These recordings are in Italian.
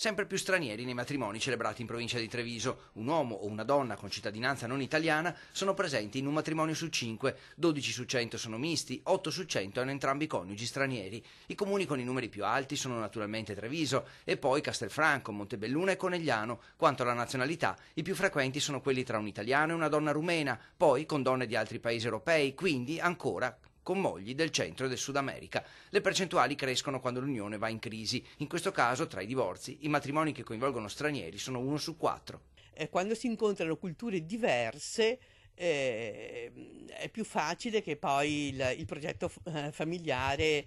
Sempre più stranieri nei matrimoni celebrati in provincia di Treviso. Un uomo o una donna con cittadinanza non italiana sono presenti in un matrimonio su 5, 12 su 100 sono misti, 8 su 100 hanno entrambi coniugi stranieri. I comuni con i numeri più alti sono naturalmente Treviso e poi Castelfranco, Montebelluna e Conegliano. Quanto alla nazionalità, i più frequenti sono quelli tra un italiano e una donna rumena, poi con donne di altri paesi europei, quindi ancora con mogli del Centro e del Sud America. Le percentuali crescono quando l'unione va in crisi. In questo caso, tra i divorzi, i matrimoni che coinvolgono stranieri sono 1 su 4. Quando si incontrano culture diverse, è più facile che poi il progetto familiare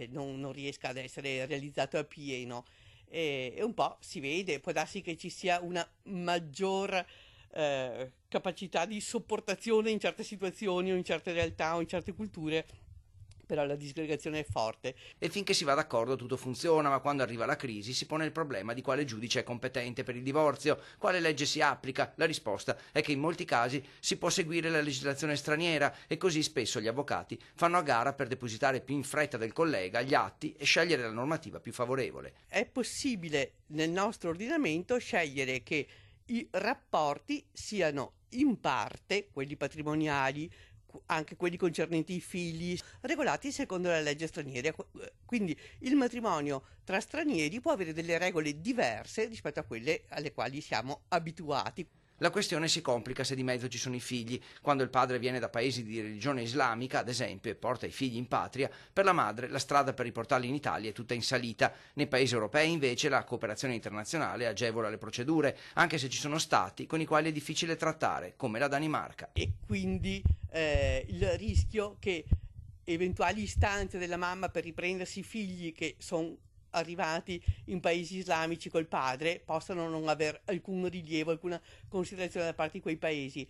non riesca ad essere realizzato appieno. E un po' si vede, può darsi che ci sia una maggior capacità di sopportazione in certe situazioni o in certe realtà o in certe culture, però la disgregazione è forte. E finché si va d'accordo tutto funziona, ma quando arriva la crisi si pone il problema di quale giudice è competente per il divorzio, quale legge si applica. La risposta è che in molti casi si può seguire la legislazione straniera e così spesso gli avvocati fanno a gara per depositare più in fretta del collega gli atti e scegliere la normativa più favorevole. È possibile nel nostro ordinamento scegliere che i rapporti siano in parte, quelli patrimoniali, anche quelli concernenti i figli, regolati secondo la legge straniera. Quindi il matrimonio tra stranieri può avere delle regole diverse rispetto a quelle alle quali siamo abituati. La questione si complica se di mezzo ci sono i figli. Quando il padre viene da paesi di religione islamica, ad esempio, e porta i figli in patria, per la madre la strada per riportarli in Italia è tutta in salita. Nei paesi europei, invece, la cooperazione internazionale agevola le procedure, anche se ci sono stati con i quali è difficile trattare, come la Danimarca. E quindi il rischio che eventuali istanze della mamma per riprendersi i figli che sono arrivati in paesi islamici col padre possano non aver alcun rilievo, alcuna considerazione da parte di quei paesi.